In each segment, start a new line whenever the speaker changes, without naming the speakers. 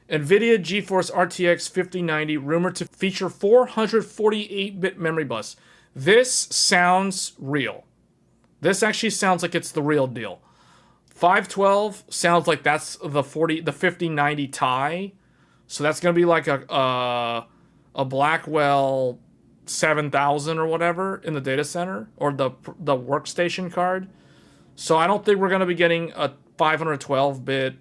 Nvidia GeForce RTX 5090 rumored to feature 448-bit memory bus. This sounds real. This actually sounds like it's the real deal. 512 sounds like that's the 5090 Ti. So that's gonna be like a Blackwell 7000 or whatever in the data center, or the workstation card. So I don't think we're gonna be getting a 512-bit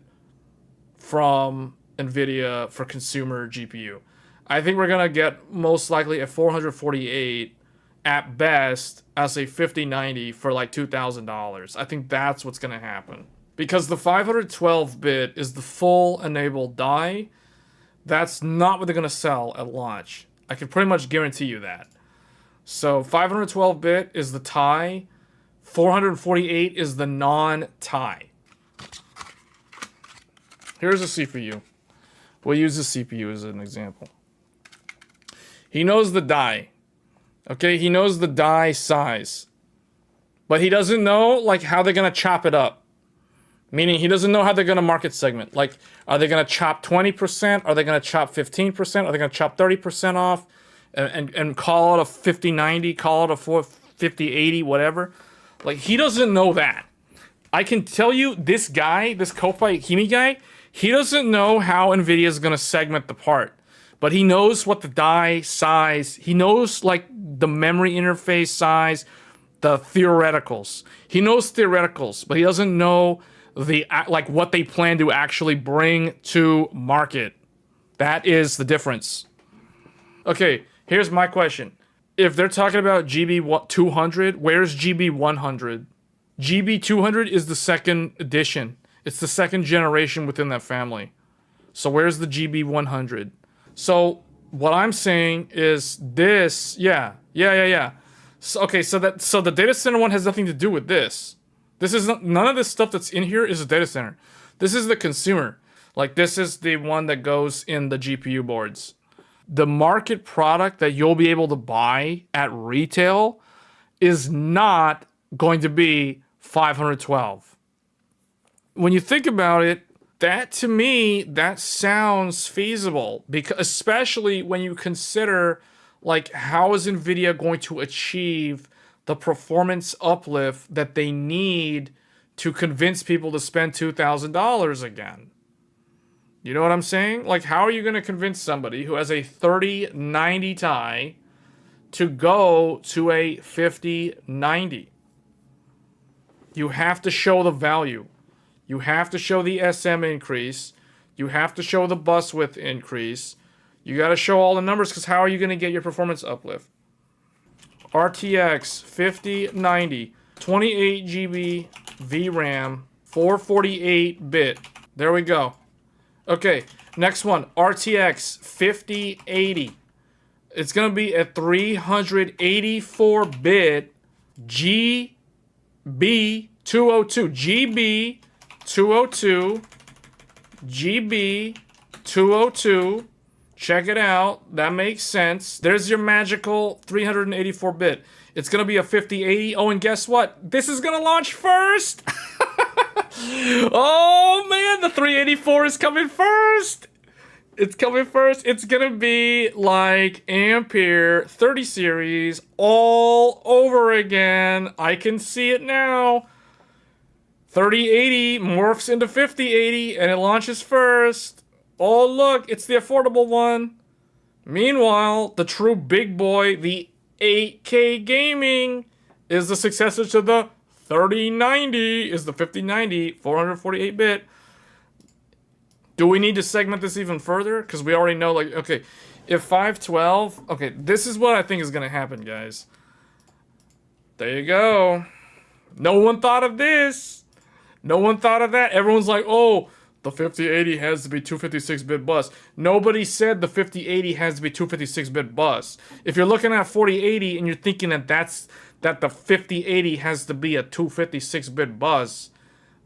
from Nvidia for consumer GPU. I think we're gonna get most likely a 448 at best as a 5090 for like $2,000. I think that's what's gonna happen, because the 512-bit is the full enabled die. That's not what they're gonna sell at launch. I can pretty much guarantee you that. So 512-bit is the Ti, 448 is the non-Ti. Here's a CPU. We'll use the CPU as an example. He knows the die. Okay, he knows the die size. But he doesn't know like how they're gonna chop it up. Meaning he doesn't know how they're gonna market segment. Like, are they gonna chop 20%? Are they gonna chop 15%? Are they gonna chop 30% off? And call it a 5090, call it a 5080, whatever. Like, he doesn't know that. I can tell you, this guy, this Ko-Fi Kimi guy, he doesn't know how Nvidia is gonna segment the part. But he knows what the die size, he knows like the memory interface size, the theoreticals. He knows theoreticals, but he doesn't know the like what they plan to actually bring to market. That is the difference. Okay, here's my question. If they're talking about GB200, where's GB100? GB200 is the second edition. It's the second generation within that family. So where's the GB100? So what I'm saying is this, yeah. So, okay, so the data center one has nothing to do with this. This is none of this stuff that's in here is a data center. This is the consumer. Like, this is the one that goes in the GPU boards. The market product that you'll be able to buy at retail is not going to be 512. When you think about it, that to me, that sounds feasible, because especially when you consider like how is Nvidia going to achieve the performance uplift that they need to convince people to spend $2,000 again. You know what I'm saying? Like, how are you going to convince somebody who has a 3090 Ti to go to a 5090? You have to show the value. You have to show the SM increase. You have to show the bus width increase. You got to show all the numbers, because how are you going to get your performance uplift? RTX 5090, 28 GB VRAM, 448-bit. There we go. Okay, next one, RTX 5080. It's going to be a 384-bit GB202. GB202. Check it out. That makes sense. There's your magical 384-bit. It's going to be a 5080. Oh, and guess what? This is going to launch first. Oh, man. The 384 is coming first. It's coming first. It's going to be like Ampere 30 series all over again. I can see it now. 3080 morphs into 5080 and it launches first. Oh, look, it's the affordable one. Meanwhile, the true big boy, the 8K gaming, is the successor to the 3090, is the 5090, 448-bit. Do we need to segment this even further? Because we already know, like, okay, if 512... Okay, this is what I think is going to happen, guys. There you go. No one thought of this. No one thought of that. Everyone's like, oh... The 5080 has to be 256-bit bus. Nobody said the 5080 has to be 256-bit bus. If you're looking at 4080 and you're thinking that the 5080 has to be a 256-bit bus,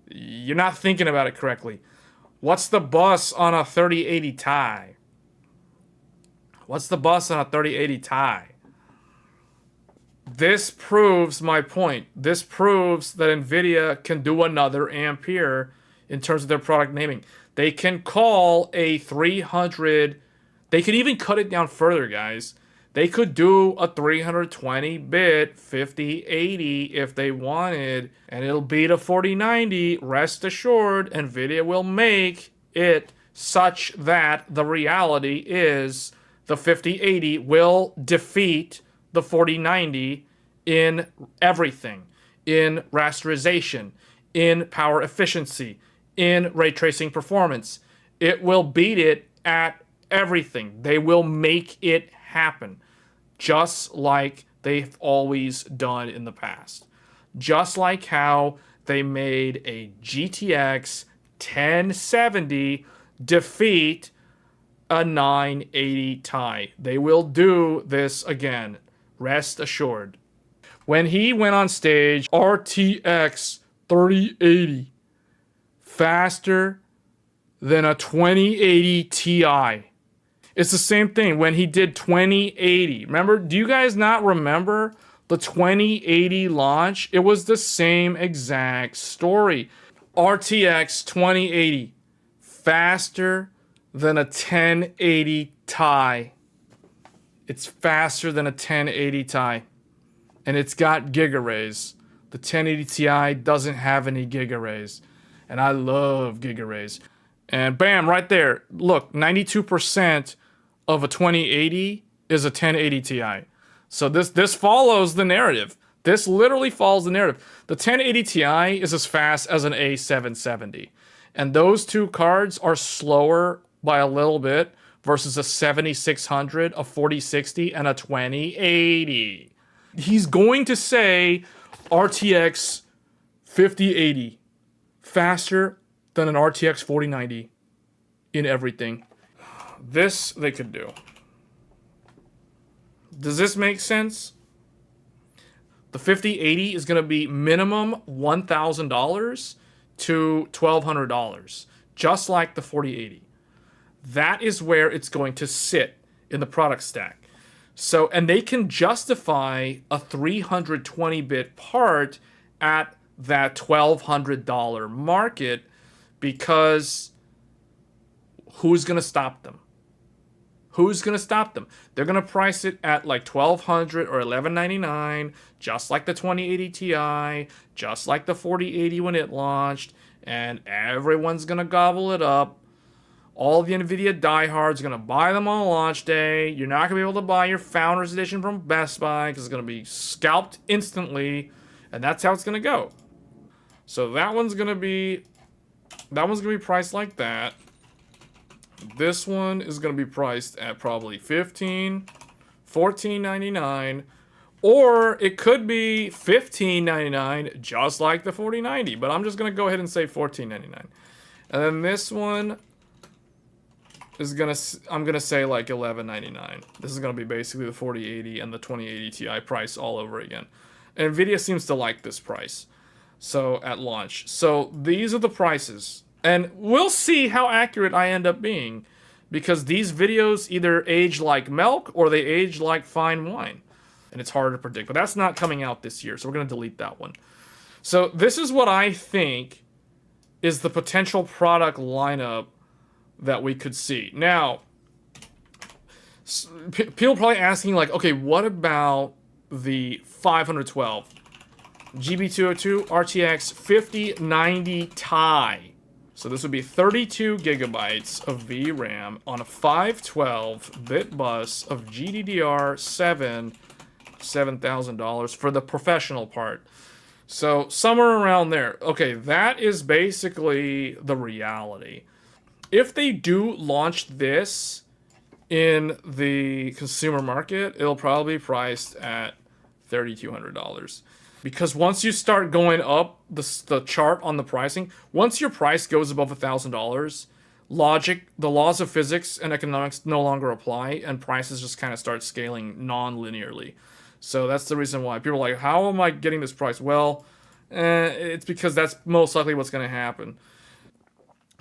you're not thinking about it correctly. What's the bus on a 3080 Ti? What's the bus on a 3080 Ti? This proves my point. This proves that Nvidia can do another Ampere in terms of their product naming. They can call a 300. They could even cut it down further, guys. They could do a 320-bit 5080 if they wanted, and it'll beat a 4090. Rest assured, Nvidia will make it such that the reality is the 5080 will defeat the 4090 in everything, in rasterization, in power efficiency, in ray tracing performance. It will beat it at everything. They will make it happen, just like they've always done in the past. Just like how they made a GTX 1070 defeat a 980 Ti. They will do this again. Rest assured. When he went on stage, RTX 3080, faster than a 2080 Ti. It's the same thing when he did 2080. Remember, do you guys not remember the 2080 launch? It was the same exact story. RTX 2080, faster than a 1080 Ti. It's faster than a 1080 Ti. And it's got GigaRays. The 1080 Ti doesn't have any GigaRays. And I love GigaRays. And bam, right there. Look, 92% of a 2080 is a 1080 Ti. So this follows the narrative. This literally follows the narrative. The 1080 Ti is as fast as an A770. And those two cards are slower by a little bit versus a 7600, a 4060, and a 2080. He's going to say RTX 5080 faster than an RTX 4090 in everything. This they could do. Does this make sense? The 5080 is going to be minimum $1,000 to $1,200, just like the 4080. That is where it's going to sit in the product stack. So, and they can justify a 320-bit part at that $1,200 market because who's going to stop them? Who's going to stop them? They're going to price it at like $1,200 or $1,199, just like the 2080 Ti, just like the 4080 when it launched, and everyone's going to gobble it up. All the Nvidia diehards are going to buy them on launch day. You're not going to be able to buy your Founders Edition from Best Buy because it's going to be scalped instantly, and that's how it's going to go. So that one's going to be priced like that. This one is going to be priced at probably $14.99, or it could be $15.99, just like the 4090. But I'm just going to go ahead and say $14.99. And then this one is I'm gonna say like $11.99. This is gonna be basically the 4080 and the 2080 Ti price all over again. And Nvidia seems to like this price. So at launch. So these are the prices. And we'll see how accurate I end up being, because these videos either age like milk or they age like fine wine. And it's harder to predict. But that's not coming out this year, so we're going to delete that one. So this is what I think is the potential product lineup that we could see. Now, people are probably asking, like, okay, what about the 512 GB202 RTX 5090 Ti? So this would be 32 gigabytes of VRAM on a 512-bit bus of GDDR7, $7,000 for the professional part. So somewhere around there. Okay, that is basically the reality. If they do launch this in the consumer market, it'll probably be priced at $3,200. Because once you start going up the chart on the pricing, once your price goes above $1,000, the laws of physics and economics no longer apply, and prices just kind of start scaling non-linearly. So that's the reason why people are like, how am I getting this price? Well, it's because that's most likely what's going to happen.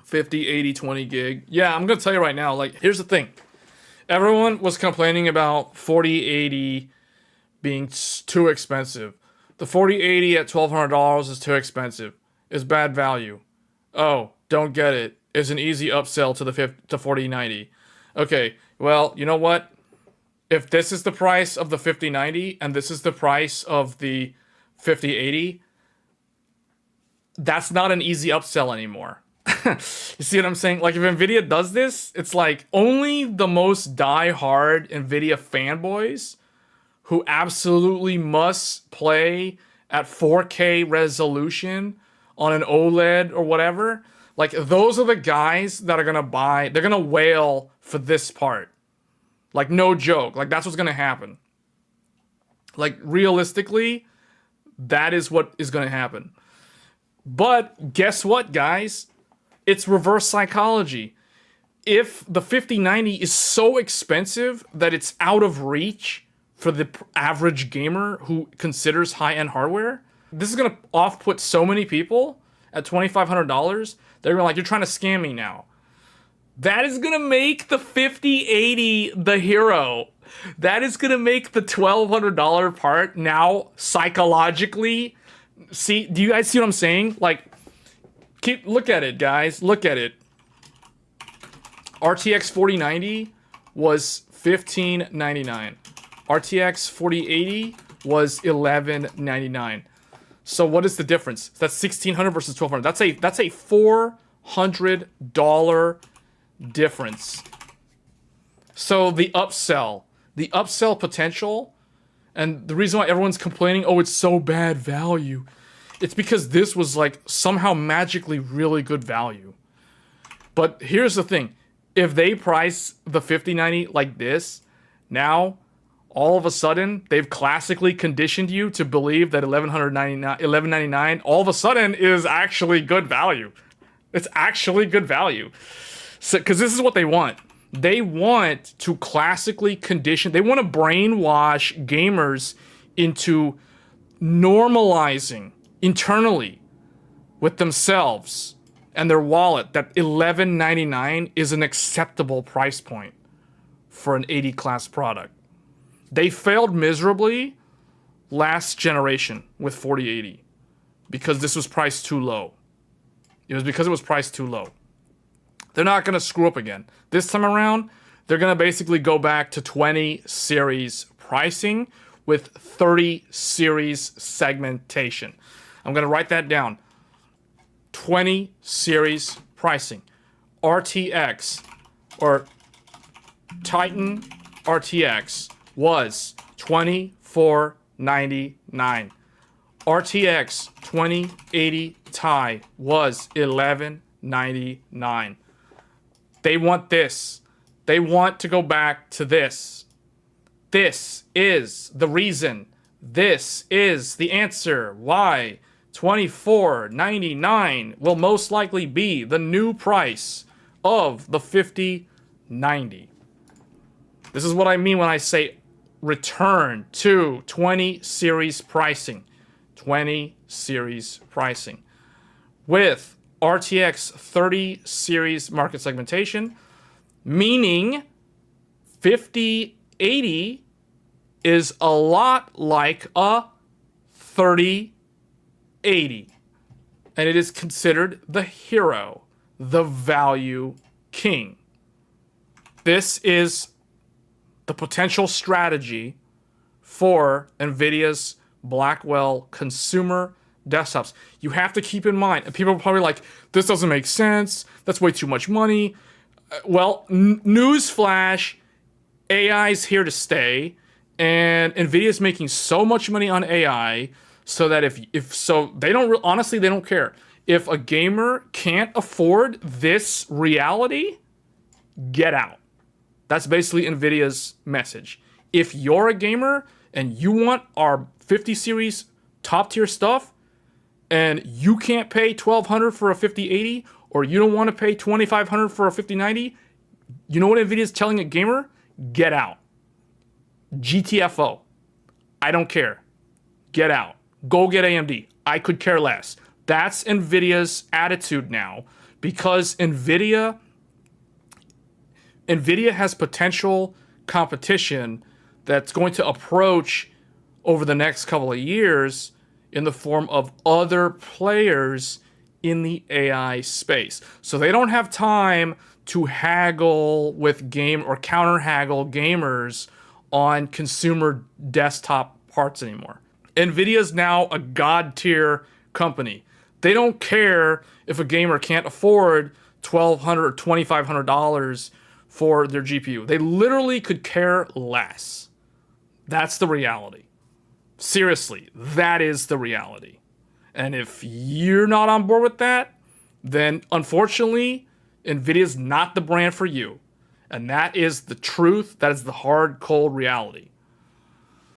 50, 80, 20 gig. Yeah, I'm going to tell you right now, like, here's the thing. Everyone was complaining about 4080 being too expensive. The 4080 at $1,200 is too expensive. It's bad value. Oh, don't get it. is an easy upsell to the 4090. Okay, well, you know what? If this is the price of the 5090 and this is the price of the 5080, that's not an easy upsell anymore. You see what I'm saying? Like, if Nvidia does this, it's like only the most die-hard Nvidia fanboys who absolutely must play at 4K resolution on an OLED or whatever, like, those are the guys that are gonna buy, they're gonna wail for this part. Like, no joke. Like, that's what's gonna happen. Like, realistically, that is what is gonna happen. But guess what, guys? It's reverse psychology. If the 5090 is so expensive that it's out of reach for the average gamer who considers high-end hardware, this is gonna off-put so many people at $2,500. They're gonna be like, you're trying to scam me now. That is gonna make the 5080 the hero. That is gonna make the $1,200 part now psychologically. See, do you guys see what I'm saying? Like, look at it, guys. Look at it. RTX 4090 was $1,599. RTX 4080 was $1,199. So what is the difference? That's $1,600 versus $1,200. That's a $400 difference. So the upsell potential, and the reason why everyone's complaining, oh, it's so bad value, it's because this was like somehow magically really good value. But here's the thing. If they price the 5090 like this, now all of a sudden they've classically conditioned you to believe that $1,199 all of a sudden is actually good value. It's actually good value. So, because this is what they want. They want to classically condition, they want to brainwash gamers into normalizing internally with themselves and their wallet that $1,199 is an acceptable price point for an 80 class product. They failed miserably last generation with 4080 because this was priced too low. It was because it was priced too low. They're not going to screw up again. This time around, they're going to basically go back to 20 series pricing with 30 series segmentation. I'm going to write that down. 20 series pricing. RTX, or Titan RTX, was $2,499. RTX 2080 Ti was $1,199. They want this. They want to go back to this. This is the reason. This is the answer why $2,499 will most likely be the new price of the 5090. This is what I mean when I say return to 20 series pricing. 20 series pricing. With RTX 30 series market segmentation, meaning 5080 is a lot like a 3080. And it is considered the hero, the value king. This is the potential strategy for Nvidia's Blackwell consumer desktops. You have to keep in mind, and people are probably like, this doesn't make sense, that's way too much money. Well, newsflash, AI's here to stay, and Nvidia's making so much money on AI, so that if so, they don't, honestly, they don't care. If a gamer can't afford this reality, get out. That's basically Nvidia's message. If you're a gamer and you want our 50 series top tier stuff, and you can't pay $1,200 for a 5080, or you don't want to pay $2,500 for a 5090, you know what Nvidia's telling a gamer? Get out. GTFO. I don't care. Get out. Go get AMD. I could care less. That's Nvidia's attitude now, because Nvidia has potential competition that's going to approach over the next couple of years in the form of other players in the AI space. So they don't have time to haggle with game or counter haggle gamers on consumer desktop parts anymore. Nvidia's now a god tier company. They don't care if a gamer can't afford $1,200 or $2,500 for their GPU. They literally could care less. That's the reality. Seriously, that is the reality. And if you're not on board with that, then unfortunately, Nvidia's not the brand for you. And that is the truth. That is the hard, cold reality.